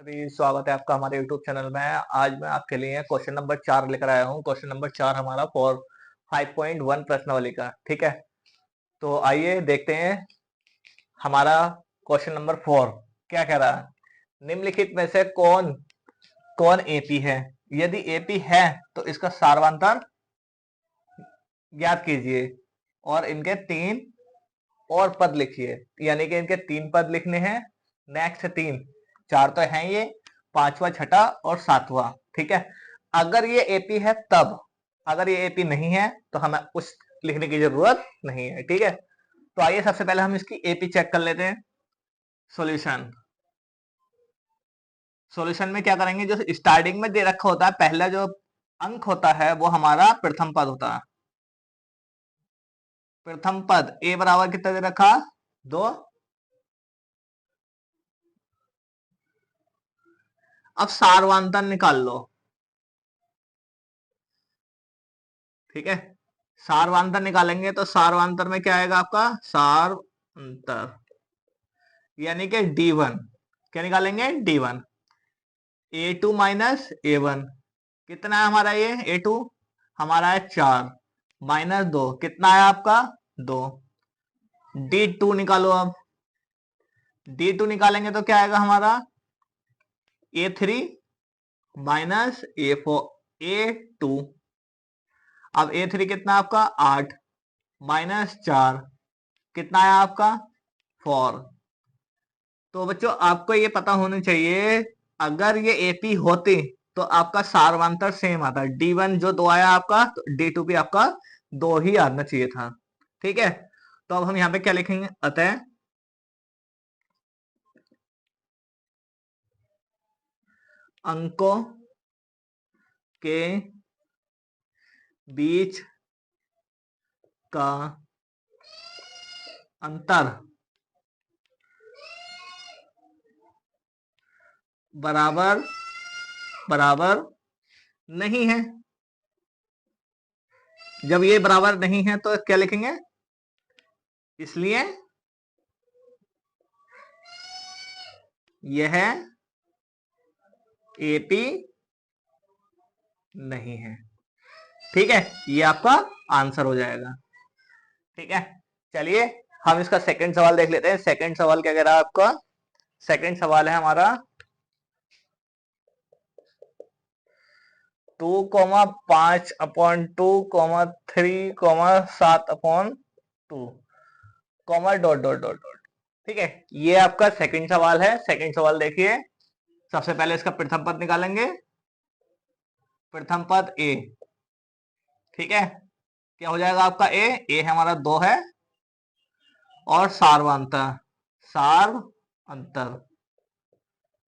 स्वागत है आपका हमारे YouTube चैनल में। आज मैं आपके लिए क्वेश्चन नंबर 4 लेकर आया हूँ। क्वेश्चन नंबर 4 हमारा फॉर 5.1 प्रश्नावली का, ठीक है। तो आइए देखते हैं हमारा क्वेश्चन नंबर 4 क्या कह रहा है। निम्नलिखित में से कौन कौन एपी है? यदि एपी है तो इसका सार्वंतर ज्ञात कीजिए और इनके 3 और पद लिखिए। यानी कि इनके 3 पद लिखने हैं। नेक्स्ट 3, 4 तो है ये, 5वां, 6ठा और 7वां, ठीक है। अगर ये एपी है तब, अगर ये एपी नहीं है तो हमें कुछ लिखने की जरूरत नहीं है, ठीक है। तो आइए सबसे पहले हम इसकी एपी चेक कर लेते हैं। सॉल्यूशन सॉल्यूशन में क्या करेंगे, जो स्टार्टिंग में दे रखा होता है पहला जो अंक होता है वो हमारा प्रथम पद होता है। प्रथम पद ए बराबर कितना दे रखा? 2। अब सार्वंतर निकाल लो, ठीक है। सार्वंतर निकालेंगे तो सार्वंतर में क्या आएगा आपका? सार्वंतर यानी कि D1। क्या निकालेंगे? D1। A2 माइनस A1 कितना है हमारा? ये A2 हमारा है 4 माइनस 2 कितना है आपका? 2। D2 निकालो। अब D2 निकालेंगे तो क्या आएगा हमारा? A3 minus A2। अब A3 कितना आपका? 8 माइनस 4 कितना है आपका? 4। तो बच्चों आपको ये पता होना चाहिए, अगर ये एपी होते तो आपका सार्वंतर सेम आता। D1 जो 2 आया आपका, तो D2 भी आपका 2 ही आना चाहिए था, ठीक है। तो अब हम यहाँ पे क्या लिखेंगे? अतः अंकों के बीच का अंतर बराबर बराबर नहीं है। जब ये बराबर नहीं है तो क्या लिखेंगे? इसलिए यह एपी नहीं है, ठीक है। ये आपका आंसर हो जाएगा, ठीक है। चलिए हम इसका सेकंड सवाल देख लेते हैं। सेकंड सवाल क्या कह रहा है आपका? सेकंड सवाल है हमारा 2,5/2, 3,7/2, डॉट डॉट डॉट डॉट, ठीक है। ये आपका सेकंड सवाल है। सेकंड सवाल देखिए। सबसे पहले इसका प्रथम पद निकालेंगे। प्रथम पद ए, ठीक है। क्या हो जाएगा आपका? ए हमारा 2 है और सार्वंतर सार्वंतर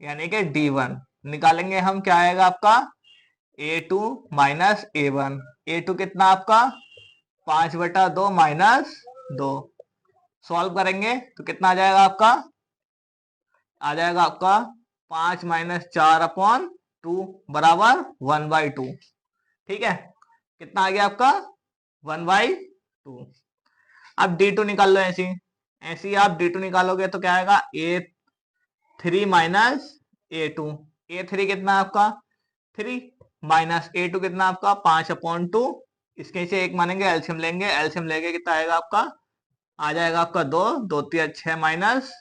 यानी कि D1 निकालेंगे हम। क्या आएगा आपका? A2 minus A1। A2 कितना आपका? 5/2 माइनस 2। सॉल्व करेंगे तो कितना आ जाएगा आपका? आ जाएगा आपका 5 माइनस 4/2 बराबर 1/2, ठीक है। कितना आ गया आपका? 1/2। अब D2 निकाल लो। ऐसी ऐसी आप D2 निकालोगे तो क्या आएगा? A3 minus A2। A3 कितना आपका? 3 माइनस A2 कितना आपका? 5/2। इसके से एक मानेंगे, एलसीएम लेंगे। एलसीएम लेके कितना आएगा आपका? आ जाएगा आपका 2, 2 3 6 माइनस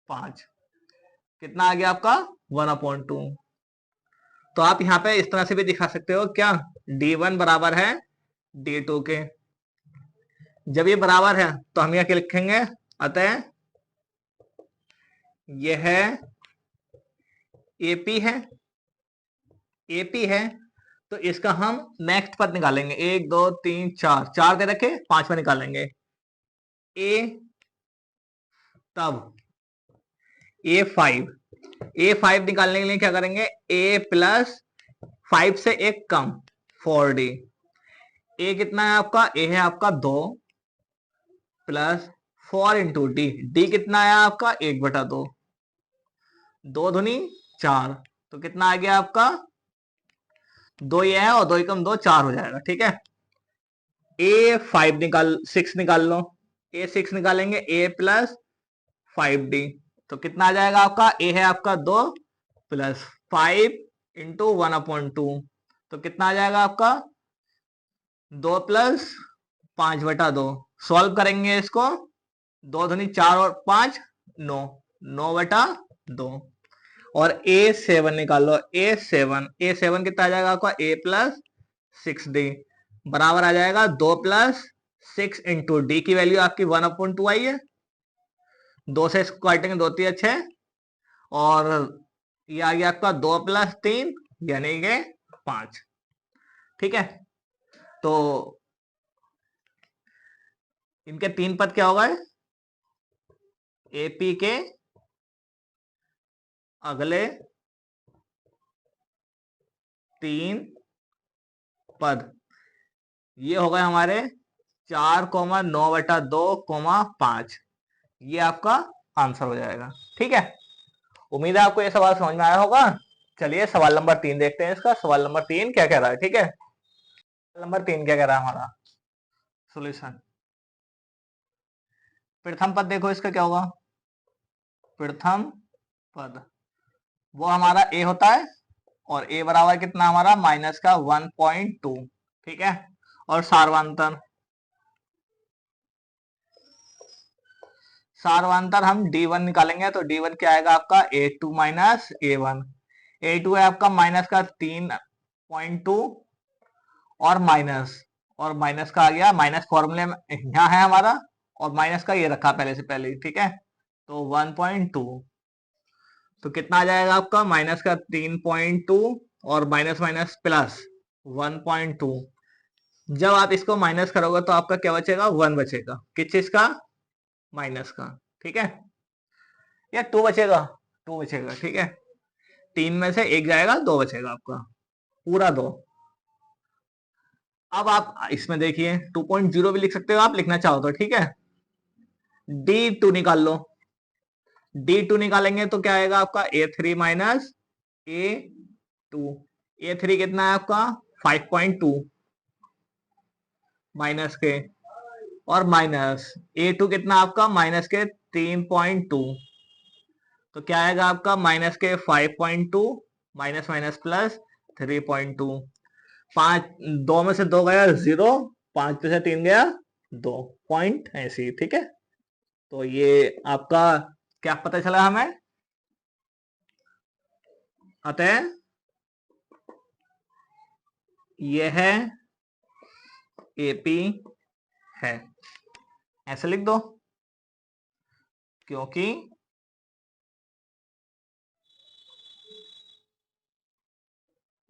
5 कितना आ गया आपका? 1/2। तो आप यहाँ पे इस तरह से भी दिखा सकते हो क्या? D1 बराबर है D2 के। जब ये बराबर है तो हम यहाँ क्या लिखेंगे? अतः यह एपी है। एपी है तो इसका हम नेक्स्ट पद निकालेंगे। 1 2 3 4, 4 दे रखे, 5वां निकालेंगे। ए तब A5 निकालने के लिए क्या करेंगे? A प्लस 5 से एक कम 4D। ए कितना है आपका? ए है आपका 2 प्लस 4 इंटू डी। डी कितना है आपका? 1/2। 2 दूनी 4, तो कितना आ गया आपका? 2 ये है और 2 कम 2, 4 हो जाएगा, ठीक है। A6 निकाल लो। A6 निकालेंगे A प्लस 5D, तो कितना आ जाएगा आपका? ए है आपका 2 प्लस 5 × 1/2, तो कितना आ जाएगा आपका 2 + 5/2। सॉल्व करेंगे इसको, 2 दूनी 4 और 5 9, 9/2। और A7 निकालो, A7 कितना आ जाएगा आपका A + 6D बराबर आ जाएगा 2 + 6 × D की वैल्यू आपकी 1/2 आई है। 2 से इसको काटेंगे, 2 3 6, और ये आ गया आपका 2 + 3 यानी कि 5। ठीक है, तो इनके 3 पद क्या होगा, AP के अगले 3 पद, ये हो गए हमारे 4,9/2,5। ये आपका आंसर हो जाएगा। ठीक है, उम्मीद है आपको ये सवाल समझ में आया होगा। चलिए सवाल नंबर 3 देखते हैं इसका। सवाल नंबर 3 क्या कह रहा है। ठीक है, सवाल नंबर 3 क्या कह रहा है हमारा सॉल्यूशन। प्रथम पद देखो इसका क्या होगा। प्रथम पद वो हमारा A होता है, और A बराबर कितना हमारा माइनस का 1.2। ठीक है, और सार्वंतर हम D1 निकालेंगे, तो D1 क्या आएगा आपका A2 - A1। A2 है आपका माइनस का 3.2, और माइनस का आ गया, माइनस फॉर्मूले में यहाँ है हमारा, और माइनस का ये रखा पहले से पहले ही। ठीक है, तो 1.2, तो कितना आ जाएगा आपका माइनस का 3.2 और माइनस माइनस प्लस 1.2। जब आप इसको माइनस करोगे तो आपका क्या बचेगा, 1 बचेगा। किस चीज का, माइनस का। ठीक है, या 2 बचेगा, 2 बचेगा। ठीक है, 3 में से 1 जाएगा, 2 बचेगा आपका, पूरा 2। अब आप इसमें देखिए 2.0 भी लिख सकते हो आप, लिखना चाहो तो। ठीक है, D2 निकाल लो। D2 निकालेंगे तो क्या आएगा आपका A3 - A2। A3 कितना है आपका 5.2 माइनस के, और माइनस A2 कितना आपका माइनस के 3.2, तो क्या आएगा आपका माइनस के 5.2 माइनस माइनस प्लस 3.2। 5 2 में से 2 गया 0, 5 में से 3 गया 2 पॉइंट ऐसी। ठीक है, तो ये आपका क्या पता चला हमें, अतः यह AP है, ऐसे लिख दो। क्योंकि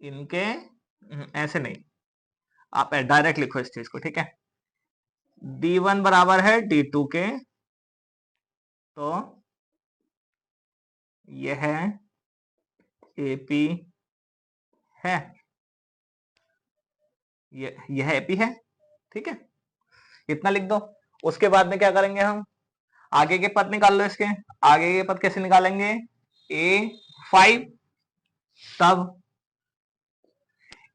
इनके ऐसे नहीं, आप डायरेक्ट लिखो इस चीज को। ठीक है, D1 बराबर है D2 के, तो यह AP है, यह AP है। ठीक है, इतना लिख दो। उसके बाद में क्या करेंगे, हम आगे के पद निकाल लो इसके। आगे के पद कैसे निकालेंगे, A5, तब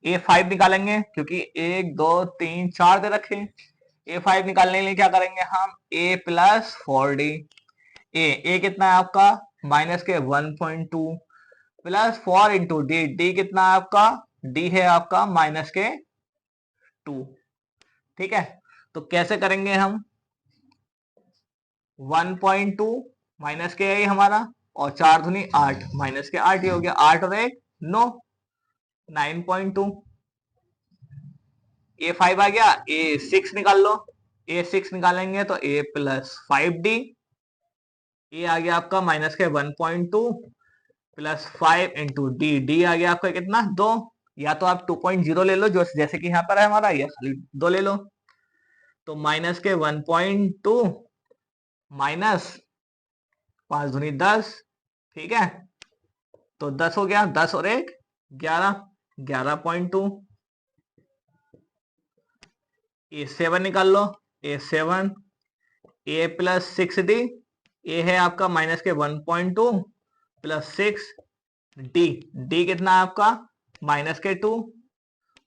A5 निकालेंगे, क्योंकि 1 2 3 4 दे रखे। A5 निकालने के लिए क्या करेंगे हम, A + 4D। A कितना है आपका माइनस के 1.2 प्लस 4 × D कितना है आपका, D है आपका माइनस के 2। ठीक है, तो कैसे करेंगे हम, 1.2 माइनस के है हमारा, और 4 दूनी 8 माइनस के 8, ये हो गया 8 और 1 9, 9.2। A5 आ गया, A6 निकाल लो। A6 निकालेंगे तो A + 5D। A आ गया आपका माइनस के 1.2 प्लस 5 × D आ गया आपका कितना 2, या तो आप 2.0 ले लो, जो जैसे कि यहाँ पर है हमारा, या खाली 2 ले लो। तो माइनस के 1.2 माइनस 5 दूनी 10। ठीक है, तो 10 हो गया, 10 और 1 11, 11.2। A7 निकाल लो। A7 A + 6D। A है आपका माइनस के 1.2 प्लस 6 D कितना है आपका माइनस के 2,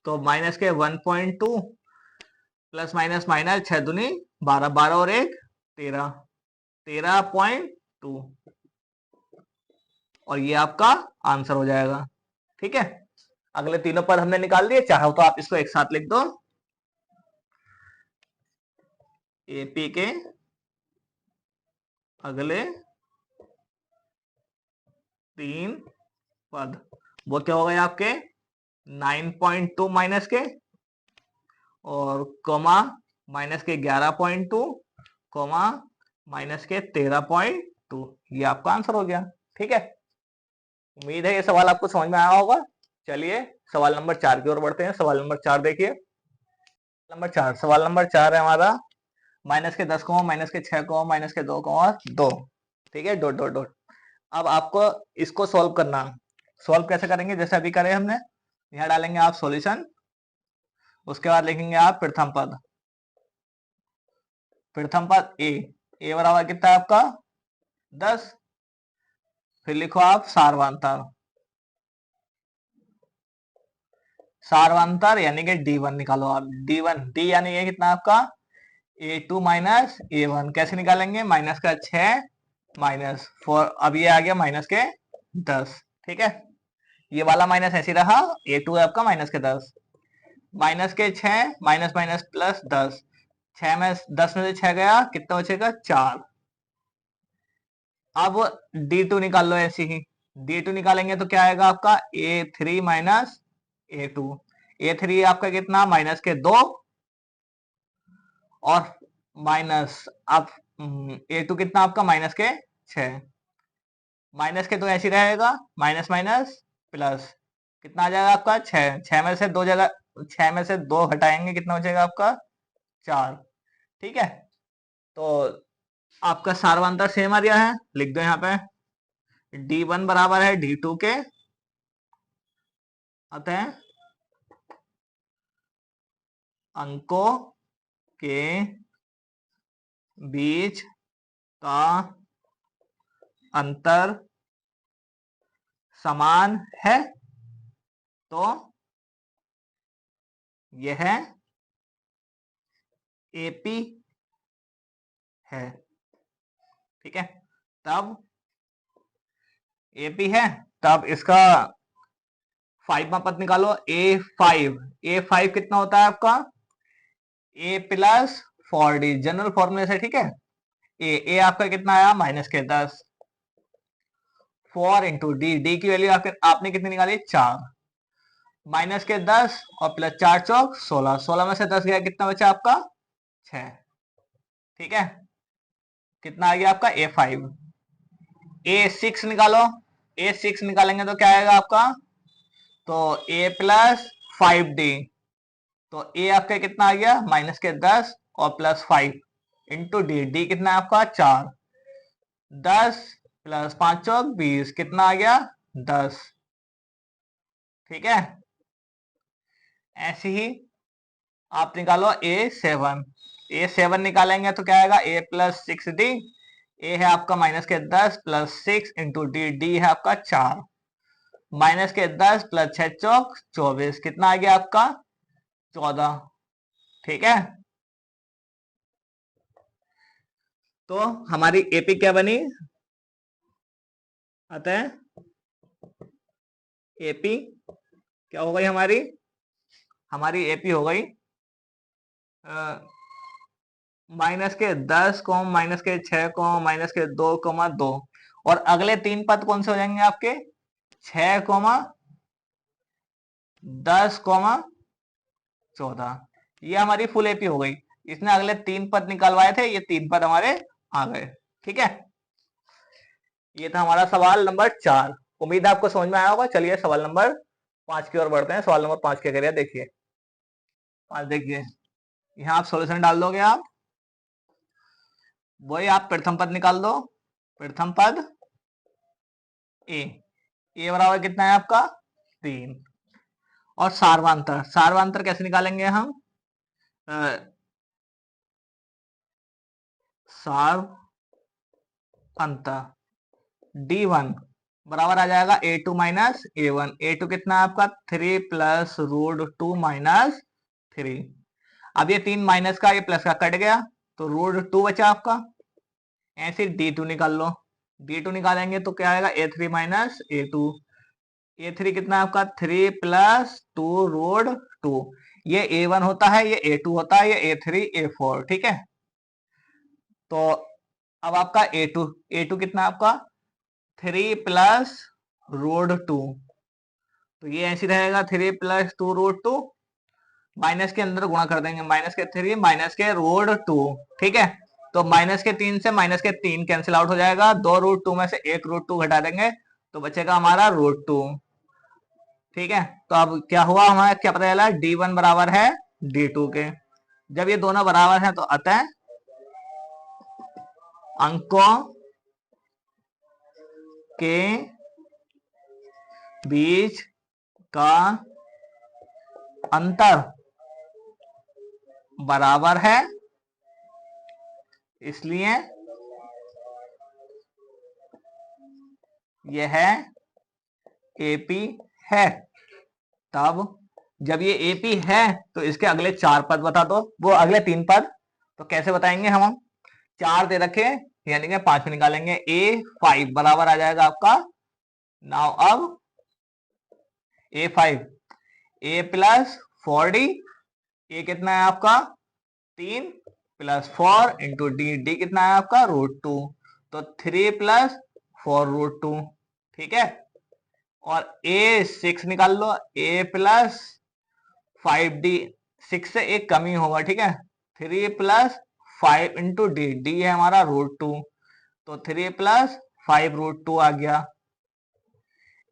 तो माइनस के 1.2 प्लस माइनस माइनस 6 दूनी 12, 12 और 1 13, 13.2। और ये आपका आंसर हो जाएगा। ठीक है, अगले तीनों पद हमने निकाल दिए, चाहो तो आप इसको एक साथ लिख दो। एपी के अगले 3 पद वो क्या हो गए आपके 9.2 माइनस के और कोमा माइनस के 11.2 कोमा माइनस के 13.2, ये आपका आंसर हो गया। ठीक है, उम्मीद है ये सवाल आपको समझ में आया होगा। चलिए सवाल नंबर 4 की ओर बढ़ते हैं। सवाल नंबर 4 देखिए, सवाल नंबर 4 है हमारा माइनस के 10 को माइनस के 6 को माइनस के 2 को 2। ठीक है, डॉट डॉट डॉट। अब आपको इसको सॉल्व करना। सॉल्व कैसे करेंगे, जैसे अभी करे हमने, यहाँ डालेंगे आप सॉल्यूशन, उसके बाद लिखेंगे आप प्रथम पद। प्रथम पद ए बराबर कितना है आपका 10। फिर लिखो आप सारवांतर, सारवांतर यानी कि D1 निकालो आप। D1 डी यानी ये कितना आपका A2 माइनस A1। कैसे निकालेंगे, माइनस का 6 माइनस 4, अब ये आ गया माइनस के 10। ठीक है, ये वाला माइनस ऐसे रहा, A2 है आपका माइनस के 10, माइनस के 6 माइनस माइनस प्लस 10, 6 में 10 में से 6 गया, कितना बचेगा 4। अब D2 निकाल लो ऐसे ही। D2 निकालेंगे तो क्या आएगा आपका A3 माइनस A2। A3 आपका कितना माइनस के 2 और माइनस अब A2 कितना आपका माइनस के 6, माइनस के 2 ऐसे रहेगा, माइनस माइनस प्लस, कितना आ जाएगा आपका 6। 6 में से 2 जगह 6 में से 2 हटाएंगे, कितना बचेगा आपका 4। ठीक है, तो आपका सारवांतर सेम आ गया है, लिख दो यहाँ पे D1 बराबर है D2 के, अतः अंकों के बीच का अंतर समान है, तो यह एपी है। ठीक है, तब एपी है, तब इसका 5वां पद निकालो A5 कितना होता है आपका A प्लस 4D, जनरल फॉर्मूले से। ठीक है, ए आपका कितना आया माइनस के 10, 4 इंटू डी की वैल्यू आपने कितनी निकाली 4, माइनस के 10 और प्लस 4 चौक 16, 16 में से 10 गया, कितना बचा आपका 6। ठीक है, कितना आ गया आपका A5। A6 निकालो, A6 निकालेंगे तो क्या आएगा आपका, तो A प्लस 5D, तो A आपका कितना आ गया माइनस के 10 और प्लस 5 इंटू डी कितना है आपका 4, 10 प्लस 5 चौक 20, कितना आ गया 10। ठीक है, ऐसे ही आप निकालो A7 निकालेंगे तो क्या आएगा A प्लस 6D, ए है आपका माइनस के 10 प्लस 6 इंटू डी है आपका 4, माइनस के 10 प्लस 6 चौक 24, कितना आ गया आपका 14। ठीक है, तो हमारी एपी क्या बनी, अतः एपी क्या हो गई हमारी एपी हो गई माइनस के 10 को माइनस के 6 को माइनस के 2,2, और अगले 3 पद कौन से हो जाएंगे आपके 6, 10, 14। ये हमारी फुल एपी हो गई। इसने अगले 3 पद निकलवाए थे, ये 3 पद हमारे आ गए। ठीक है, ये था हमारा सवाल नंबर 4। उम्मीद है आपको समझ में आया होगा। चलिए सवाल नंबर 5 की ओर बढ़ते हैं। सवाल नंबर 5 क्या करिए, देखिए 5 देखिए, यहाँ आप सॉल्यूशन डाल दोगे, आप वही आप प्रथम पद निकाल दो। प्रथम पद ए बराबर कितना है आपका 3, और सारवांतर कैसे निकालेंगे हम, सार अंतर D1 बराबर आ जाएगा A2 माइनस A1। A2 कितना है आपका 3 प्लस √2 माइनस 3। अब ये 3 माइनस का ये प्लस का कट गया, तो √2 बचा आपका। ऐसे D2 निकाल लो, D2 निकालेंगे तो क्या आएगा, A3 माइनस A2। A3 कितना है आपका, 3 प्लस 2 रूट 2। ये A1 होता है, ये A2 होता है, ये A3 A4, ठीक है। तो अब आपका A2 कितना है आपका, 3 प्लस रूट 2। तो ये ऐसी रहेगा, 3 प्लस 2 रूट 2, माइनस के अंदर गुणा कर देंगे, माइनस के 3 माइनस के रूट 2, ठीक है। तो माइनस के 3 से माइनस के 3 कैंसिल आउट हो जाएगा, 2 रूट 2 में से 1 रूट 2 घटा देंगे तो बचेगा हमारा रूट 2, ठीक है। तो अब क्या हुआ, हमारा क्या पता चला, D1 बराबर है D2 के। जब ये दोनों बराबर हैं तो अतः अंकों के बीच का अंतर बराबर है, इसलिए यह एपी है। तब जब ये एपी है तो इसके अगले 4 पद बता दो, वो अगले 3 पद। तो कैसे बताएंगे हम 4 दे रखे यानी कि 5 निकालेंगे, A5 बराबर आ जाएगा आपका। नाउ अब A5 A प्लस 4D, ए कितना है आपका 3 प्लस 4 इंटू डी कितना है आपका रूट 2। तो 3 प्लस 4 रूट 2, ठीक है। और A6 निकाल लो, A प्लस 5D, 6 से एक कमी होगा, ठीक है। 3 प्लस 5 इंटू डी है हमारा रूट 2। तो 3 प्लस 5 रूट 2 आ गया।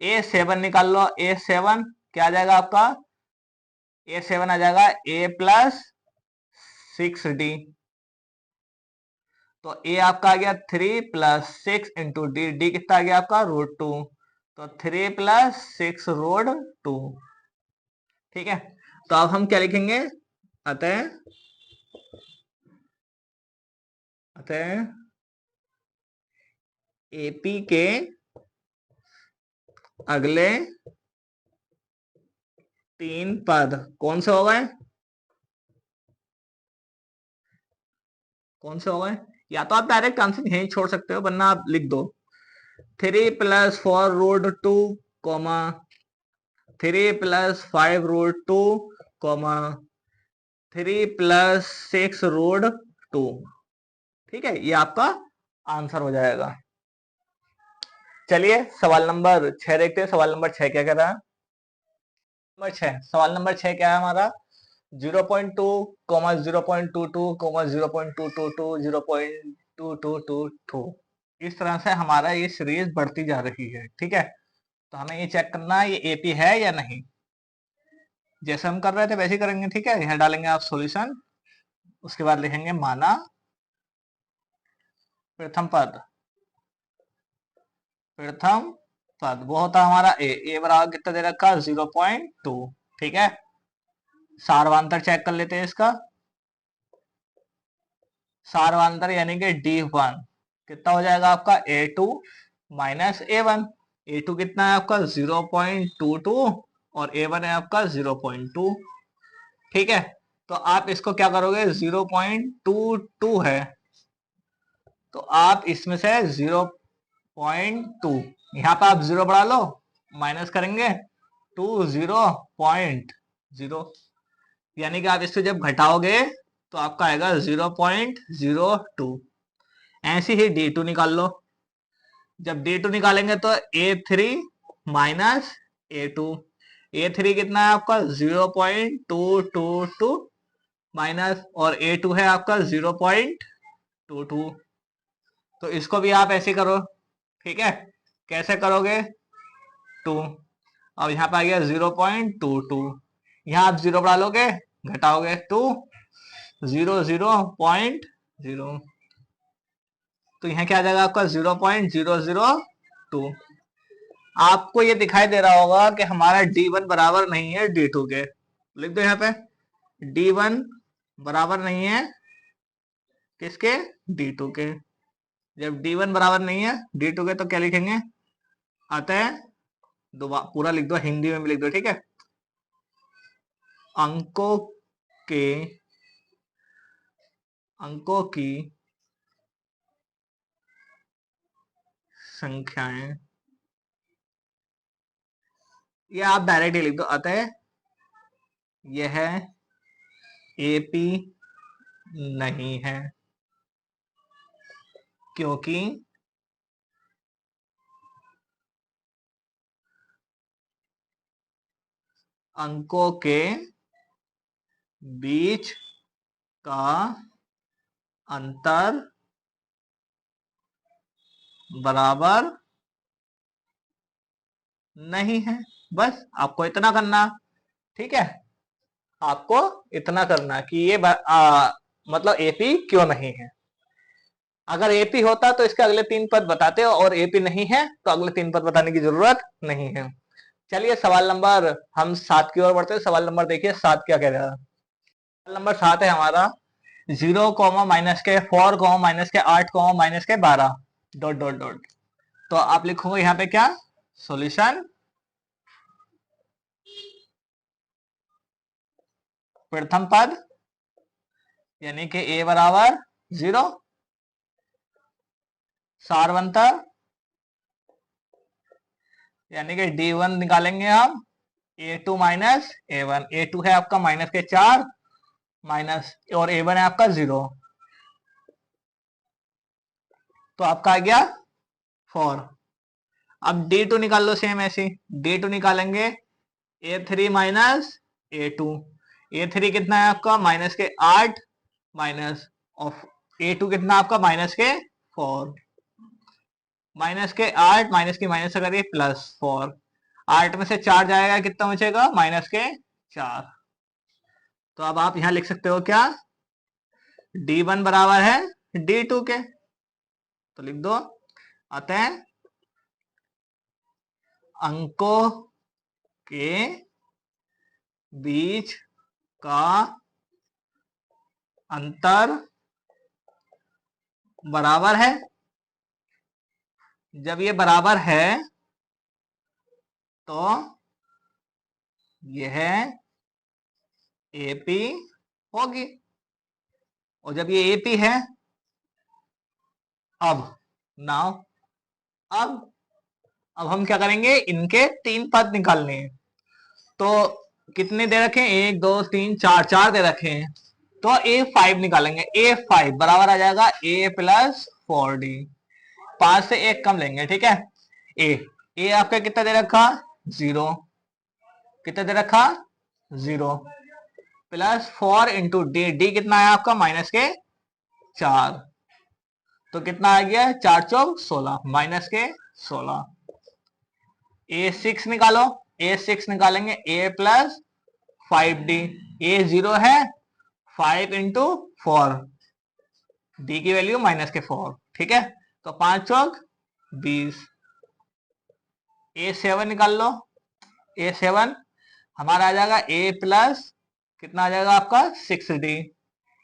A7 निकाल लो, A7 क्या आ जाएगा आपका, A7 आ जाएगा A प्लस 6D। तो A आपका आ गया 3 प्लस 6 इंटू डी कितना आ गया आपका रूट 2। तो 3 प्लस 6 रूट 2, ठीक है। तो अब हम क्या लिखेंगे, अतः अतः एपी के अगले 3 पद कौन से हो गए, कौन से हो गए। या तो आप डायरेक्ट आंसर यहीं छोड़ सकते हो, वरना आप लिख दो 3 plus 4 root 2 comma 3 plus 5 root 2 comma 3 plus 6 root 2, ठीक है। ये आपका आंसर हो जाएगा। चलिए सवाल नंबर 6 देखते हैं। सवाल नंबर 6 क्या कह रहा है, नंबर 6, सवाल नंबर 6 क्या है हमारा, 0.2 कॉमा 0.22 कॉमा 0.222 0.2222। इस तरह से हमारा ये सीरीज बढ़ती जा रही है, ठीक है। तो हमें ये चेक करना है ये एपी है या नहीं। जैसे हम कर रहे थे वैसे ही करेंगे, ठीक है। यहाँ डालेंगे आप सॉल्यूशन, उसके बाद लिखेंगे माना प्रथम पद, प्रथम पद वो होता है हमारा ए बराबर कितना दे रखा 0.2, ठीक है। सारवांतर चेक कर लेते हैं इसका, सारवांतर यानी कि D1 कितना हो जाएगा आपका A2 माइनस A1। A2 कितना है आपका 0.22 और A1 है आपका 0.2, ठीक है। तो आप इसको क्या करोगे, 0.22 है तो आप इसमें से 0.2 यहाँ पे आप 0 बढ़ा लो, माइनस करेंगे 2 0.0, यानी कि आप इसको जब घटाओगे तो आपका आएगा 0.02। ऐसे ही D2 निकाल लो, जब D2 निकालेंगे तो A3 माइनस A2। A3 कितना है आपका 0.222 माइनस, और A2 है आपका 0.22। तो इसको भी आप ऐसे करो, ठीक है। कैसे करोगे, 2, अब यहाँ पे आ गया 0.22, यहाँ आप 0 बढ़ा लोगे, घटाओगे 2 0.0, तो यहाँ क्या आ जाएगा आपका 0.002। आपको ये दिखाई दे रहा होगा कि हमारा D1 बराबर नहीं है D2 के, लिख दो यहाँ पे D1 बराबर नहीं है किसके, D2 के। जब D1 बराबर नहीं है D2 के तो क्या लिखेंगे, अतः दोबारा पूरा लिख दो, हिंदी में भी लिख दो, ठीक है। अंकों के अंकों की संख्याएं, ये आप डायरेक्ट ही लिख दो। अतः यह एपी नहीं है क्योंकि अंकों के बीच का अंतर बराबर नहीं है। बस आपको इतना करना, ठीक है, आपको इतना करना कि ये मतलब एपी क्यों नहीं है। अगर एपी होता तो इसके अगले 3 पद बताते, और एपी नहीं है तो अगले 3 पद बताने की जरूरत नहीं है। चलिए सवाल नंबर हम 7 की ओर बढ़ते हैं। सवाल नंबर देखिए 7 क्या कह रहा है। सवाल नंबर 7 है हमारा 0, माइनस के 4, माइनस के 8, माइनस के 12 डॉट डॉट डॉट। तो आप लिखोगे यहाँ पे क्या, सॉल्यूशन प्रथम पद यानी कि a बराबर 0, सारवंतर यानी कि d1 निकालेंगे हम, a2 माइनस a1। a2 है आपका माइनस के 4 माइनस, और a1 है आपका 0, तो आपका आ गया 4। अब d2 निकाल लो, सेम ऐसे d2 निकालेंगे, a3 माइनस a2। a3 कितना है आपका माइनस के 8 माइनस, और a2 कितना आपका माइनस के 4। माइनस के 8 माइनस की माइनस करिए प्लस 4, 8 में से 4 जाएगा, कितना बचेगा माइनस के 4। तो अब आप यहां लिख सकते हो क्या, d1 बराबर है d2 के, तो लिख दो। अतः अंकों के बीच का अंतर बराबर है। जब ये बराबर है तो यह एपी होगी, और जब ये एपी है, अब नाउ अब हम क्या करेंगे, इनके 3 पद निकालने हैं। तो कितने दे रखे हैं, 1 2 3 4, 4 दे रखे हैं, तो a5 निकालेंगे। a5 बराबर आ जाएगा a प्लस 4d, 5 से 1 कम लेंगे, ठीक है। a आपका कितना दे रखा 0, कितना दे रखा 0, प्लस 4 इंटू डी, डी कितना है आपका माइनस के 4, तो कितना आ गया 4 चौक 16 माइनस के 16। a6 निकालो, a6 निकालेंगे a प्लस 5d, a0 है 5 इंटू 4, डी की वैल्यू माइनस के 4, ठीक है। तो 5 चौक 20। a7 निकाल लो, a7 हमारा आ जाएगा a प्लस कितना आ जाएगा आपका 6d,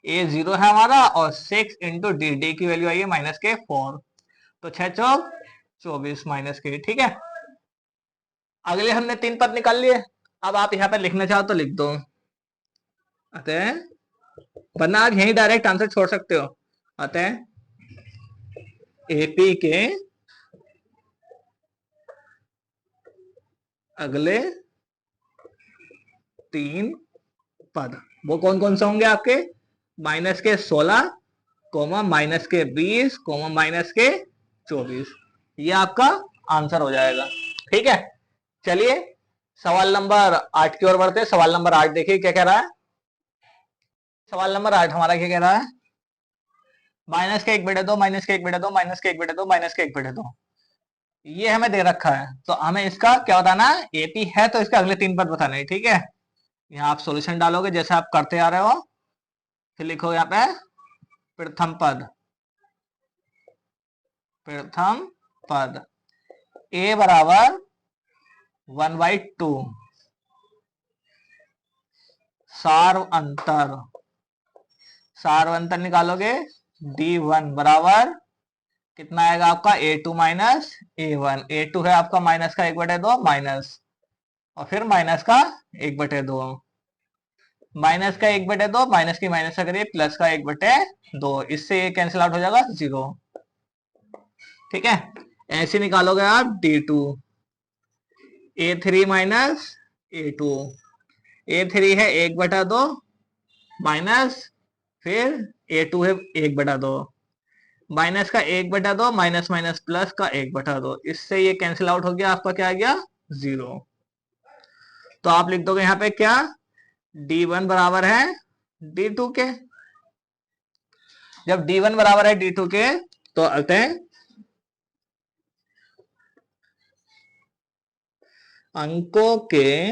a0 है हमारा, और 6 इंटू डी, डी की वैल्यू आई है माइनस के 4, तो 6 चौक 24 माइनस के, ठीक है। अगले हमने 3 पद निकाल लिए। अब आप यहाँ पे लिखना चाहो तो लिख दो, अतः, वरना आप यही डायरेक्ट आंसर छोड़ सकते हो। अतः एपी के अगले 3 पद वो कौन कौन से होंगे आपके, माइनस के 16, माइनस के 20, माइनस के 24। ये आपका आंसर हो जाएगा, ठीक है। चलिए सवाल नंबर 8 की ओर बढ़ते हैं। सवाल नंबर 8 देखिए क्या कह रहा है। सवाल नंबर 8 हमारा क्या कह रहा है, माइनस के 1/2, माइनस के 1/2, माइनस के 1/2, माइनस के 1/2, ये हमें दे रखा है। तो हमें इसका क्या बताना है, एपी है तो इसके अगले 3 पद बताने हैं, ठीक है। यहाँ आप सॉल्यूशन डालोगे जैसे आप करते आ रहे हो, फिर लिखो यहाँ पे प्रथम पद, प्रथम पद a बराबर 1/2, सार अंतर, सार अंतर निकालोगे d1 बराबर कितना आएगा आपका a2 माइनस a1, a2 है आपका माइनस का 1/2 माइनस, और फिर माइनस का 1/2, माइनस का 1/2 माइनस की माइनस का करिए प्लस का 1/2, इससे ये कैंसिल आउट हो जाएगा 0, ठीक है। ऐसे निकालोगे आप D2, A3 minus A2, A3 है 1/2 माइनस, फिर A2 है 1/2, माइनस का 1/2 माइनस माइनस प्लस का 1/2, इससे ये कैंसिल आउट हो गया, आपका क्या आ गया 0। तो आप लिख दोगे यहाँ पे क्या, D1 बराबर है D2 के। जब D1 बराबर है D2 के तो अतः अंकों के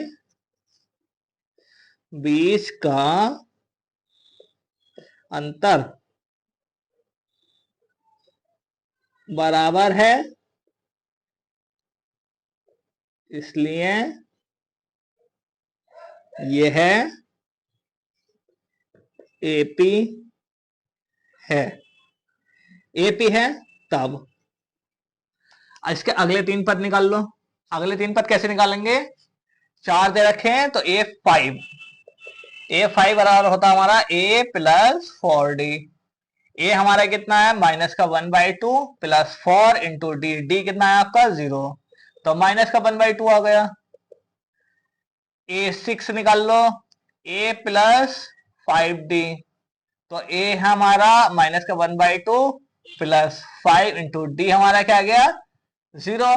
बीच का अंतर बराबर है, इसलिए यह एपी है। एपी है तब इसके अगले 3 पद निकाल लो। अगले 3 पद कैसे निकालेंगे, 4 दे रखे हैं तो A5, A5 बराबर होता हमारा A प्लस 4D। ए हमारा कितना है माइनस का 1/2 प्लस 4 इंटू डी, डी कितना है आपका 0, तो माइनस का 1/2 आ गया। A6 निकाल लो, A प्लस 5D, तो A है हमारा माइनस का 1/2 प्लस 5 इंटू डी हमारा क्या आ गया 0।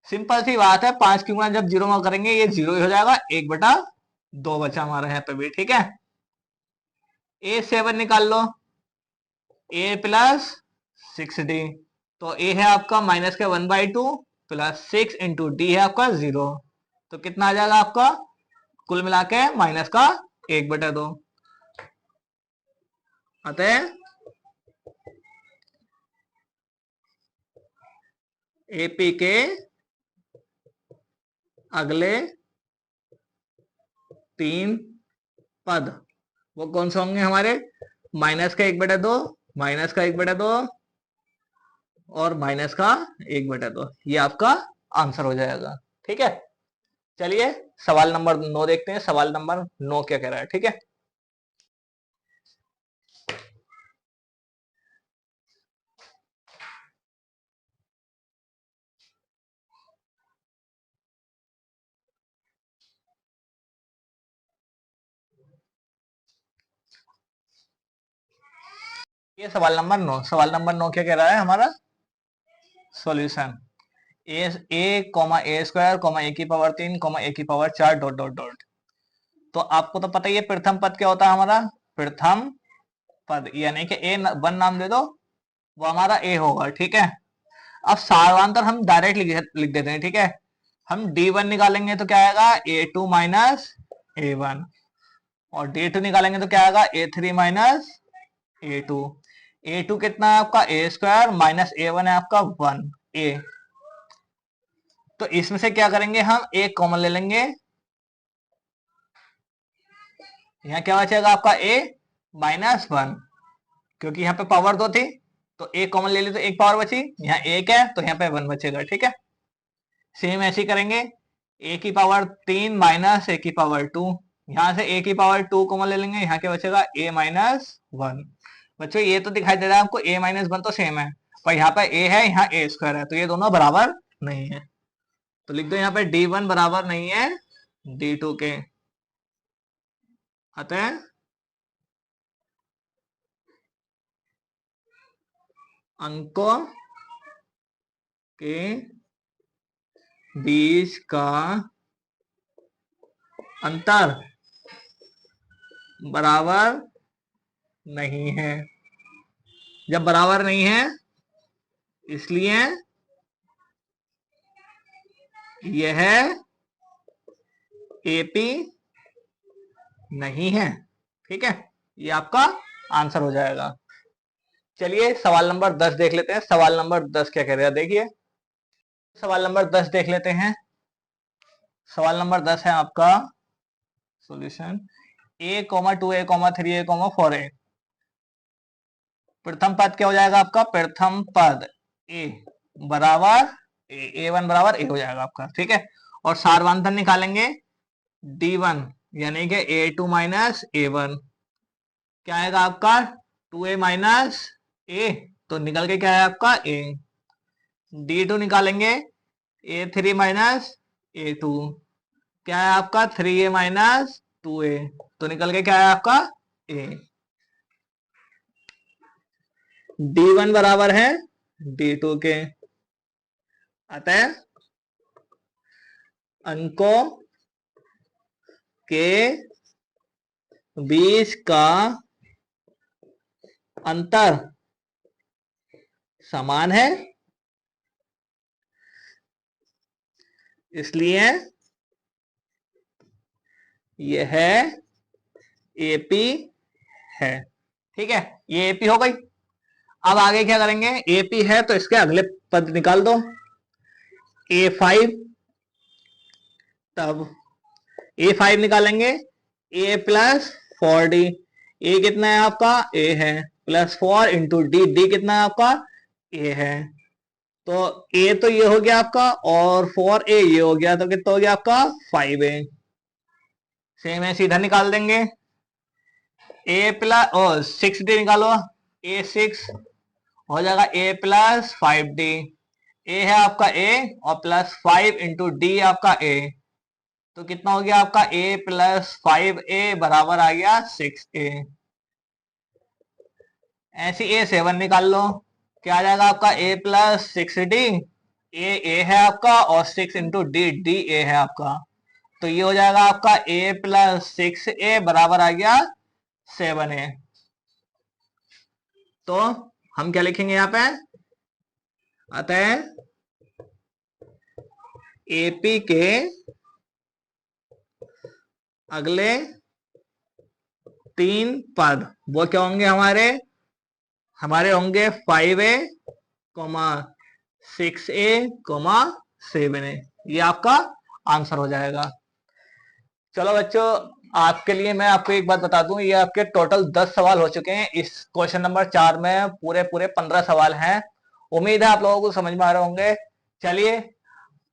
सिंपल सी बात है, 5 की गुणा जब 0 में करेंगे ये 0 ही हो जाएगा, 1/2 बचा हमारा यहाँ पे भी, ठीक है। A7 निकाल लो, A प्लस 6D, तो A है आपका माइनस का 1/2 प्लस 6 इंटू डी है आपका 0, तो कितना आ जाएगा आपका कुल मिला के माइनस का 1/2। अतः एपी के अगले 3 पद वो कौन से होंगे हमारे, माइनस का 1/2, माइनस का 1/2 और माइनस का 1/2, ये आपका आंसर हो जाएगा, ठीक है। चलिए सवाल नंबर 9 देखते हैं, सवाल नंबर 9 क्या कह रहा है, ठीक है। ये सवाल नंबर 9, सवाल नंबर 9 क्या कह रहा है हमारा, सॉल्यूशन a, ए की पावर 3, ए की पावर 4 डॉट डॉट डॉट। तो आपको तो पता ही है प्रथम पद क्या होता है हमारा, प्रथम पद यानी कि A1 नाम दे दो, वो हमारा A होगा, ठीक है। अब सारवांतर हम डायरेक्ट लिख देते हैं, ठीक है। हम D1 निकालेंगे तो क्या आएगा A2 माइनस A1, और D2 निकालेंगे तो क्या आएगा A3 माइनस A2। A2 कितना है आपका A² माइनस A1 है आपका 1A। तो इसमें से क्या करेंगे, हम एक कॉमन ले लेंगे, यहाँ क्या बचेगा आपका A माइनस 1, क्योंकि यहाँ पे पावर 2 थी तो एक कॉमन ले ली तो एक पावर बची, यहाँ 1 है तो यहाँ पे 1 बचेगा, ठीक है। सेम ऐसे ही करेंगे, A की पावर 3 माइनस A की पावर 2, यहाँ से A की पावर 2 कॉमन ले लेंगे, यहाँ क्या बचेगा A माइनस 1। बच्चों ये तो दिखाई दे रहा है आपको A माइनस 1 तो सेम है, पर यहाँ पे A है यहाँ A² है, तो ये दोनों बराबर नहीं है, तो लिख दो यहाँ पे D1 बराबर नहीं है D2 के। अतः अंकों के बीच का अंतर बराबर नहीं है। जब बराबर नहीं है इसलिए यह एपी नहीं है, ठीक है। ये आपका आंसर हो जाएगा। चलिए सवाल नंबर 10 देख लेते हैं, सवाल नंबर 10 क्या कह रहा है देखिए। सवाल नंबर 10 देख लेते हैं, सवाल नंबर 10 है आपका solution A, 2A, 3A, 4A। प्रथम पद क्या हो जाएगा आपका, प्रथम पद A बराबर A1 बराबर A हो जाएगा आपका, ठीक है। और सारवांतर निकालेंगे D1 यानी कि A2 माइनस A1, क्या आएगा आपका 2A माइनस A, तो निकल के क्या है आपका A। D2 निकालेंगे, A3 माइनस A2, क्या है आपका 3A माइनस 2A, तो निकल के क्या है आपका A। D1 बराबर है D2 के, अतः अंकों के बीच का अंतर समान है, इसलिए यह एपी है। ठीक है, ये एपी हो गई। अब आगे क्या करेंगे, एपी है तो इसके अगले पद निकाल दो, A5, तब A5 निकालेंगे, A प्लस 4D, ए कितना है आपका A है, प्लस 4 इंटू डी, डी कितना है आपका A है, तो A तो ये हो गया आपका और 4A ये हो गया, तो कितना हो गया आपका 5A। सेम है, सीधा निकाल देंगे, A प्लस और 6D निकालो, A6 हो जाएगा A प्लस 5D, ए है आपका A और प्लस 5 इंटू डी आपका A, तो कितना हो गया आपका A प्लस 5A बराबर आ गया 6A। ऐसे A7 निकाल लो, क्या आ जाएगा आपका A प्लस 6D, ए है आपका और 6 इंटू डी, डी ए है आपका, तो ये हो जाएगा आपका A प्लस 6A बराबर आ गया 7A। तो हम क्या लिखेंगे यहाँ पे, अतः एपी के अगले 3 पद वो क्या होंगे, हमारे होंगे 5A, 6A, 7A, ये आपका आंसर हो जाएगा। चलो बच्चों, आपके लिए मैं आपको एक बात बता दूं, ये आपके टोटल 10 सवाल हो चुके हैं, इस क्वेश्चन नंबर 4 में पूरे पूरे 15 सवाल हैं। उम्मीद है आप लोगों को समझ में आ रहे होंगे। चलिए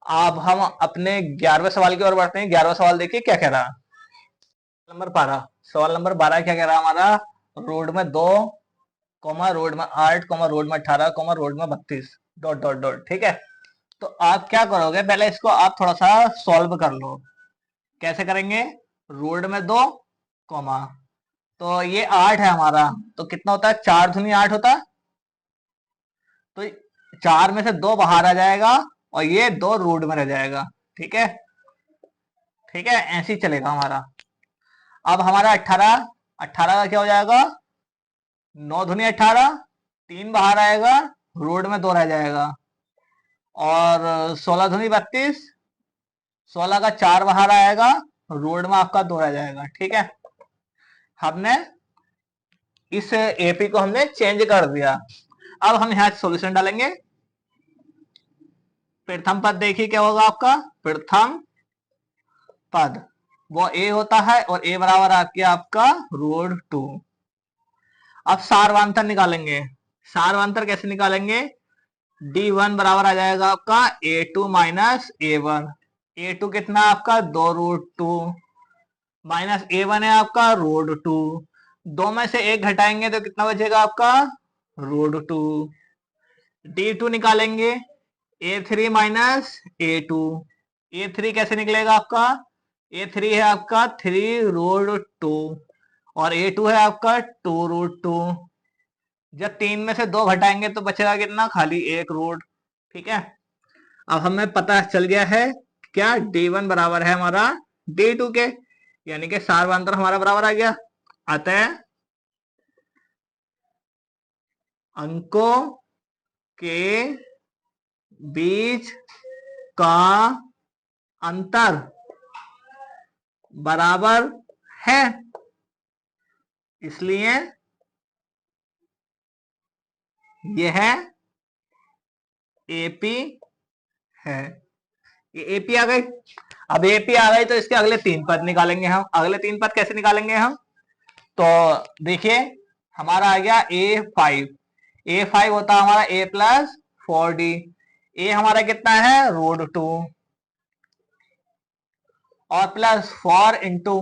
अब हम अपने 11वें सवाल की ओर बढ़ते हैं। 11वां सवाल देखिए क्या कह रहा है, नंबर 12, सवाल नंबर 12 क्या कह रहा है हमारा, रोड में 2, रोड में 8, रोड में 18, रोड में 32, डॉट डॉट डॉट। ठीक है, तो आप क्या करोगे, पहले इसको आप थोड़ा सा सॉल्व कर लो। कैसे करेंगे, रोड में 2, कॉमा, तो ये 8 है हमारा, तो कितना होता है 4 दूनी 8 होता है, तो 4 में से 2 बाहर आ जाएगा और ये 2 रोड में रह जाएगा। ठीक है, ठीक है, ऐसे ही चलेगा हमारा। अब हमारा 18, 18 का क्या हो जाएगा, 9 दूनी 18, 3 बाहर आएगा, रोड में 2 रह जाएगा, और 16 दूनी 32, 16 का 4 बाहर आएगा, रोड में आपका 2 रह जाएगा। ठीक है, हमने इस एपी को हमने चेंज कर दिया। अब हम यहाँ सॉल्यूशन डालेंगे, प्रथम पद देखिए क्या होगा आपका, प्रथम पद वो ए होता है और ए बराबर आ गया आपका रूट 2। अब सारवांतर निकालेंगे, सारवांतर कैसे निकालेंगे, D1 बराबर आ जाएगा आपका A2 माइनस A1, A2 कितना आपका 2√2 माइनस A1 है आपका √2, 2 में से 1 घटाएंगे तो कितना बचेगा आपका √2। D2 निकालेंगे, A3 माइनस A2, A3 कैसे निकलेगा आपका, A3 है आपका 3√2 और A2 है आपका 2√2, जब 3 में से 2 घटाएंगे तो बचेगा कितना, खाली 1 रूट। ठीक है, अब हमें पता चल गया है क्या, D1 बराबर है हमारा D2 के, यानी कि सारवांतर हमारा बराबर आ गया। अतः अंकों के बीच का अंतर बराबर है, इसलिए यह एपी है। ये एपी आ गई। अब एपी आ गई तो इसके अगले 3 पद निकालेंगे हम। अगले 3 पद कैसे निकालेंगे हम, तो देखिए हमारा आ गया A5, A5 होता है हमारा A प्लस 4D, ए हमारा कितना है √2 और प्लस 4 इंटू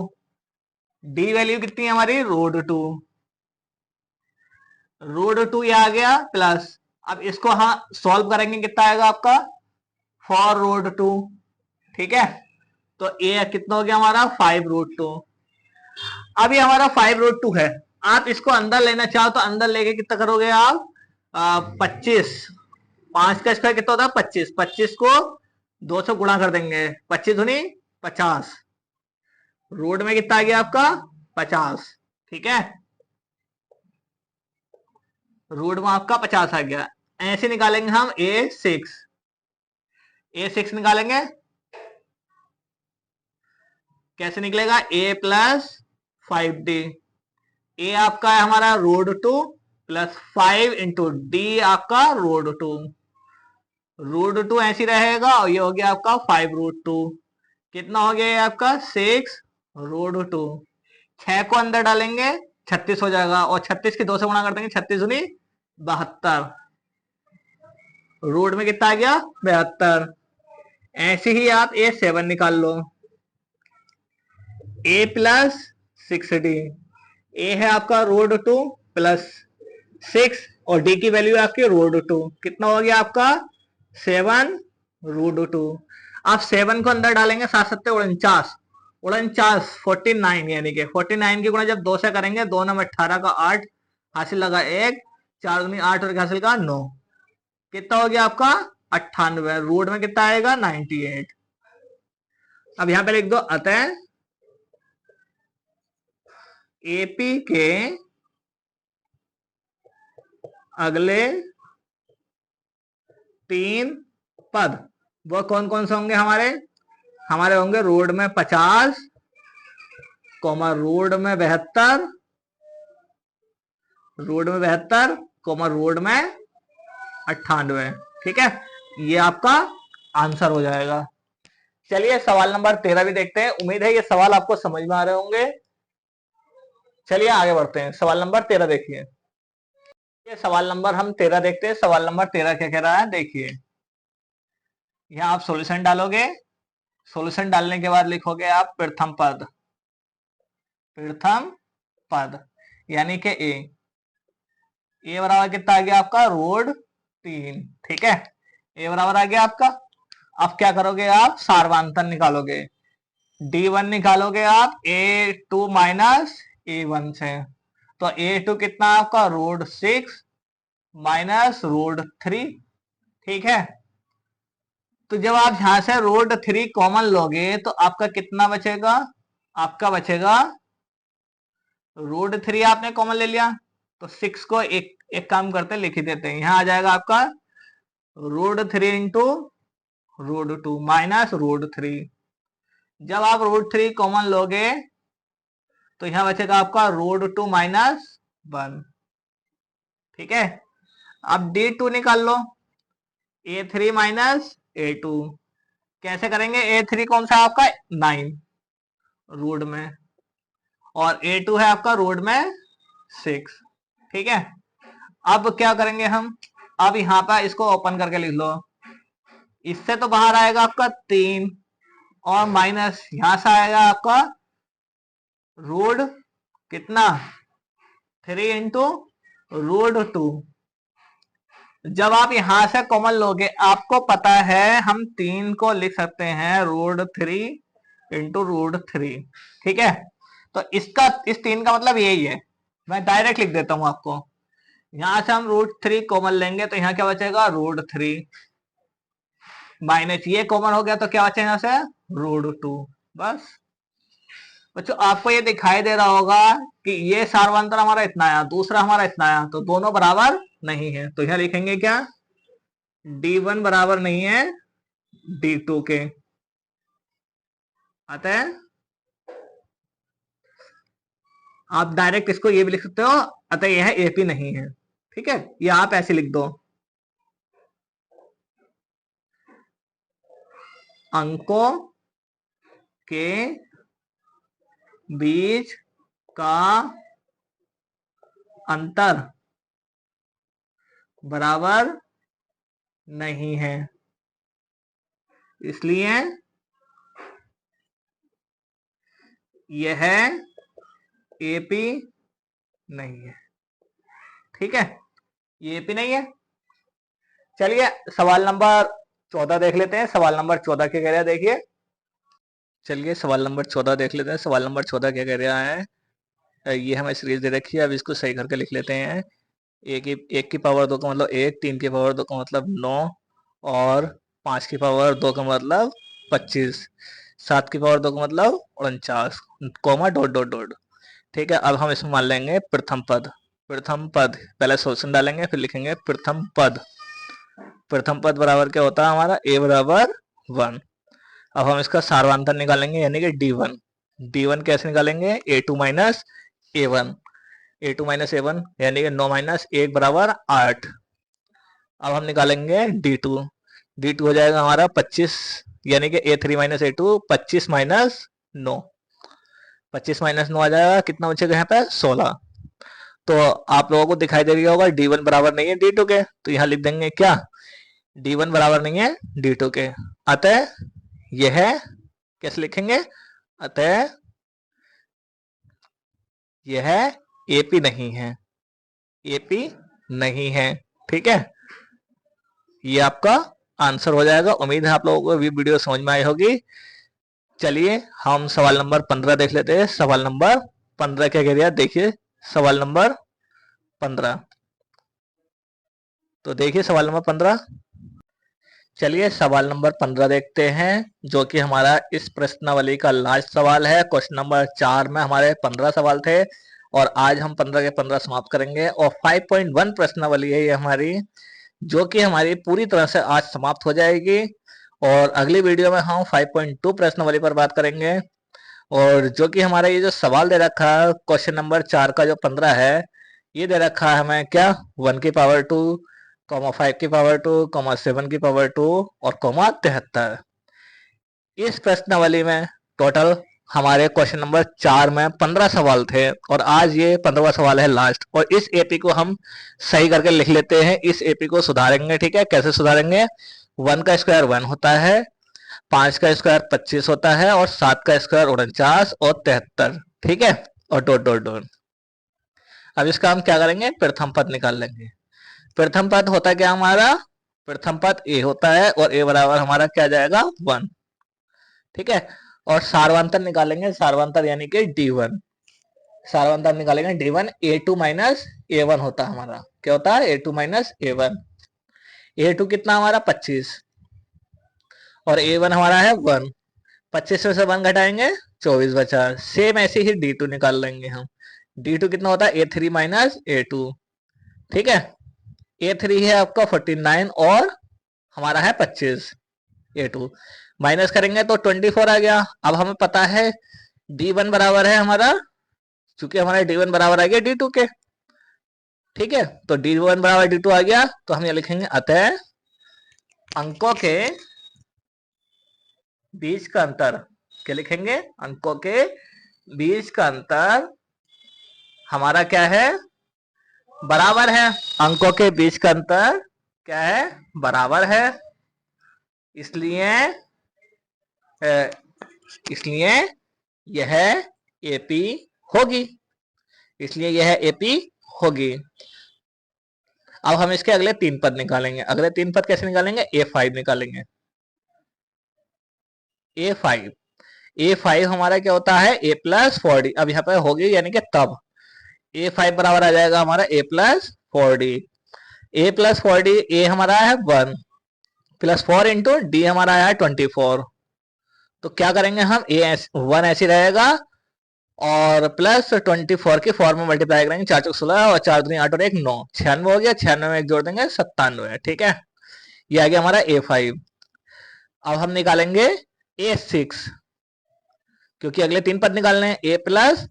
डी वैल्यू कितनी है हमारी √2, √2 ये आ गया प्लस अब इसको हाँ सॉल्व करेंगे, कितना आएगा आपका फॉर रूट टू। ठीक है, तो ए कितना हो गया हमारा 5 रूट 2। अब ये हमारा 5 रूट 2 है, आप इसको अंदर लेना चाहो तो अंदर लेके कितना करोगे आप 25। 5 का स्क्वायर कितना होता है 25, 25 को 2 से गुणा कर देंगे, 25 दूनी 50, रूट में कितना आ गया आपका 50। ठीक है, रूट में आपका 50 आ गया। ऐसे निकालेंगे हम A6, A6 निकालेंगे, कैसे निकलेगा A+5D। ए आपका है हमारा रूट 2 प्लस 5 इंटू डी आपका रूट 2। रूट 2 ऐसी रहेगा और ये हो गया आपका 5 रूट 2। कितना हो गया ये आपका 6 रूट 2। 6 को अंदर डालेंगे 36 हो जाएगा, और 36 की 2 से गुणा कर देंगे, 36 दूनी 72, रूट में कितना आ गया 72। ऐसे ही आप A7 निकाल लो, A+6D। ए है आपका रूट 2 प्लस 6 और डी की वैल्यू है आपकी रूट 2, कितना हो गया आपका 7 रूट 2। आप 7 को अंदर डालेंगे, 7 7 49, 49 यानी कि 49 की गुणा जब 2 से करेंगे, 2 9 18 का 8 हासिल लगा 1, 4 दूनी 8 और हासिल का 9, कितना हो गया आपका 98, रूट में कितना आएगा 98। अब यहां पे लिख दो, अतः एपी के अगले 3 पद वो कौन कौन से होंगे हमारे, हमारे होंगे रोड में 50, रोड में 72, रोड में 72, रोड में 98। ठीक है, ये आपका आंसर हो जाएगा। चलिए सवाल नंबर 13 भी देखते हैं, उम्मीद है ये सवाल आपको समझ में आ रहे होंगे। चलिए आगे बढ़ते हैं, सवाल नंबर 13 देखिए। ये सवाल नंबर हम 13 देखते हैं। सवाल नंबर 13 क्या कह रहा है देखिए, यहाँ आप सॉल्यूशन डालोगे, सॉल्यूशन डालने के बाद लिखोगे आप प्रथम पद, प्रथम पद यानी कि ए बराबर कितना आ गया आपका रूट 3। ठीक है, ए बराबर आ गया आपका। अब क्या करोगे आप सार्वधातन निकालोगे, D1 निकालोगे आप A2 माइनस A1 से, तो A2 कितना आपका रूट 6 माइनस रूट 3। ठीक है, तो जब आप यहां से रूट 3 कॉमन लोगे तो आपका कितना बचेगा, आपका बचेगा रूट 3 आपने कॉमन ले लिया, तो 6 को एक एक काम करते हैं लिख ही देते हैं, यहां आ जाएगा आपका root 3 into root 2 minus root 3। जब आप रूट 3 कॉमन लोगे तो यहां बचेगा आपका रूट 2 माइनस 1। ठीक है, अब D2 निकाल लो, A3 माइनस A2। कैसे करेंगे, A3 कौन सा आपका 9 रूट में, और A2 है आपका रूट में 6। ठीक है, अब क्या करेंगे हम, अब यहाँ पर इसको ओपन करके लिख लो, इससे तो बाहर आएगा आपका 3 और माइनस यहां से आएगा आपका रूट कितना 3 इंटू रूट 2। जब आप यहां से कॉमन लोगे, आपको पता है हम 3 को लिख सकते हैं रूट 3 इंटू रूट 3। ठीक है, तो इसका इस 3 का मतलब यही है, मैं डायरेक्ट लिख देता हूं आपको। यहां से हम रूट 3 कॉमन लेंगे तो यहाँ क्या बचेगा रूट 3 माइनस ये कॉमन हो गया, तो क्या बचेगा यहाँ से रूट 2। बस बच्चों आपको ये दिखाई दे रहा होगा कि ये सार्वंतर हमारा इतना आया, दूसरा हमारा इतना आया, तो दोनों बराबर नहीं है, तो यहां लिखेंगे क्या D1 बराबर नहीं है D2 के। अतः आप डायरेक्ट इसको ये भी लिख सकते हो, अतः यह AP नहीं है। ठीक है, ये आप ऐसे लिख दो, अंकों के बीच का अंतर बराबर नहीं है, इसलिए यह AP नहीं है। ठीक है, ये AP नहीं है। चलिए सवाल नंबर 14 देख लेते हैं। सवाल नंबर 14 क्या कह रहा है, देखिए। चलिए सवाल नंबर 14 देख लेते हैं। सवाल नंबर 14 क्या कह रहा है, ये हमें सीरीज दे रखी है, अब इसको सही करके लिख लेते हैं। एक की पावर 2 का मतलब 1, 3 की पावर 2 का मतलब 9, और 5 की पावर 2 का मतलब 25, 7 की पावर 2 का मतलब 49, कोमा डॉट डॉट डॉट। ठीक है, अब हम इसमें मान लेंगे प्रथम पद। प्रथम पद पहले सोल्यूशन डालेंगे, फिर लिखेंगे प्रथम पद। प्रथम पद बराबर क्या होता है हमारा, a बराबर 1। अब हम इसका सारवांतर निकालेंगे, यानी कि d1। d1 कैसे निकालेंगे, a2 minus a1। a2 minus a1 यानी कि 9 माइनस 1 बराबर 8। अब हम निकालेंगे d2। d2 हो जाएगा हमारा 25, यानी कि a3 minus a2, 25 minus 9। 25 minus 9 आ जाएगा, कितना बचेगा यहाँ पे, 16। तो आप लोगों को दिखाई दे रही होगा d1 बराबर नहीं है d2 के, तो यहाँ लिख देंगे क्या, d1 बराबर नहीं है d2 के, अतः यह कैसे लिखेंगे, अतः यह एपी नहीं है, एपी नहीं है। ठीक है, ये आपका आंसर हो जाएगा। उम्मीद है आप लोगों को भी वीडियो समझ में आई होगी। चलिए हम सवाल नंबर 15 देख लेते हैं। सवाल नंबर 15 क्या कह रहा है, देखिए सवाल नंबर 15। तो देखिए सवाल नंबर 15। चलिए सवाल नंबर 15 देखते हैं, जो कि हमारा इस प्रश्नावली का लास्ट सवाल है। क्वेश्चन नंबर 4 में हमारे 15 सवाल थे, और आज हम 15 के 15 समाप्त करेंगे। और 5.1 प्रश्नावली है ये हमारी, जो कि हमारी पूरी तरह से आज समाप्त हो जाएगी। और अगली वीडियो में हम 5.2 प्रश्नावली पर बात करेंगे। और जो कि हमारा ये जो सवाल दे रखा है क्वेश्चन नंबर 4 का जो 15 है, ये दे रखा है हमें क्या, 1 की पावर 2, 5 की पावर 2, 7 की पावर 2 और 73। इस प्रश्नावली में टोटल हमारे क्वेश्चन नंबर 4 में 15 सवाल थे, और आज ये 15वां सवाल है लास्ट। और इस एपी को हम सही करके लिख लेते हैं, इस एपी को सुधारेंगे। ठीक है, कैसे सुधारेंगे, 1 का स्क्वायर 1 होता है, 5 का स्क्वायर 25 होता है, और 7 का स्क्वायर 49 और 73। ठीक है, और डॉट डॉट डॉट। अब इसका हम क्या करेंगे, प्रथम पद निकाल लेंगे। प्रथम पद होता है क्या हमारा, प्रथम पद ए होता है, और ए बराबर हमारा क्या जाएगा, 1। ठीक है, और सारवांतर निकालेंगे, सारवांतर यानी कि d1। सारवांतर निकालेंगे d1, a2 माइनस a1 होता है हमारा, क्या होता है, a2 माइनस a1। a2 कितना हमारा 25, और a1 हमारा है 1। 25 में से 1 घटाएंगे, 24 बचा। सेम ऐसे ही d2 निकाल लेंगे हम। d2 कितना होता है, a3 माइनस a2। ठीक है, a3 है आपका 49, और हमारा है 25। a2 माइनस करेंगे तो 24 आ गया। अब हमें पता है d1 बराबर है हमारा, चूंकि हमारा d1 बराबर आ गया d2 के। ठीक है, तो d1 बराबर d2 आ गया, तो हम ये लिखेंगे, अतः अंकों के बीच का अंतर, क्या लिखेंगे, अंकों के बीच का अंतर हमारा क्या है, बराबर है। अंकों के बीच का अंतर क्या है, बराबर है। इसलिए इसलिए यह एपी होगी, इसलिए यह एपी होगी। अब हम इसके अगले 3 पद निकालेंगे। अगले 3 पद कैसे निकालेंगे, a5 निकालेंगे। a5, a5 हमारा क्या होता है, a प्लस 4d। अब यहाँ पे होगी यानी कि तब a5 बराबर आ जाएगा हमारा a plus 4d। a plus 4d, a हमारा है 1 प्लस 4 इंटू डी हमारा आया है 24। तो क्या करेंगे हम, a 1 ऐसी रहेगा, और प्लस 24 की 4 में मल्टीप्लाई करेंगे, 4 चौक 16 और 4 दूनी 8 और 1 9, 96 हो गया। 96 में 1 जोड़ देंगे, 97। ठीक है, ये आ गया हमारा a5। अब हम निकालेंगे a6, क्योंकि अगले 3 पद निकालने हैं। a प्लस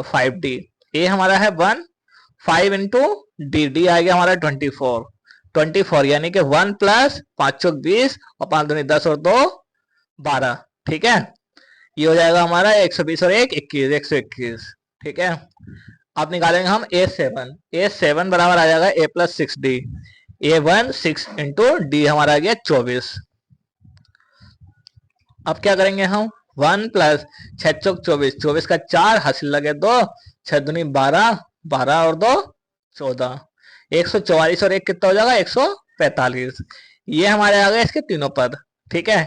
5d, a हमारा है 1, 5 इंटू डी, डी आ गया हमारा 24। 24 यानी कि 1 प्लस 5 चौक 20 और 5 दूनी 10 और 2 12। ठीक है, ये हो जाएगा हमारा 120 और 1 21, 121। ठीक है, अब निकालेंगे हम a7। a7 बराबर आ जाएगा a plus 6d, a1 6 into D हमारा आ गया 24। अब क्या करेंगे हम, 1 प्लस 6 चौक 24, 24 का 4 हासिल लगे 2, 6 दूनी 12, 12 और 2 14। 144 और 1 कितना हो जाएगा, 45। ये हमारे आ गए इसके तीनों पद। ठीक है,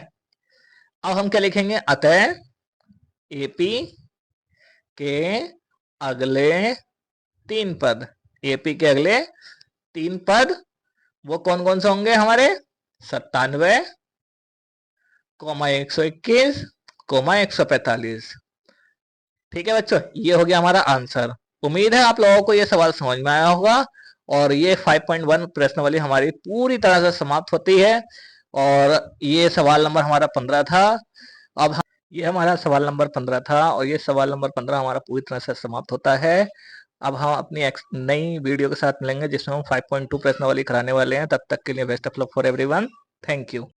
अब हम क्या लिखेंगे, अतः एपी के अगले 3 पद, एपी के अगले 3 पद वो कौन कौन से होंगे हमारे, 97, 121, 145। ठीक है बच्चों, ये हो गया हमारा आंसर। उम्मीद है आप लोगों को ये सवाल समझ में आया होगा। और ये 5.1 प्रश्नावली हमारी पूरी तरह से समाप्त होती है। और ये सवाल नंबर हमारा 15 था। अब हम, ये हमारा सवाल नंबर 15 था और ये सवाल नंबर 15 हमारा पूरी तरह से समाप्त होता है। अब हम अपनी नई वीडियो के साथ मिलेंगे जिसमें हम 5.2 प्रश्नावली कराने वाले हैं। तब तक के लिए best of luck for everyone. Thank you.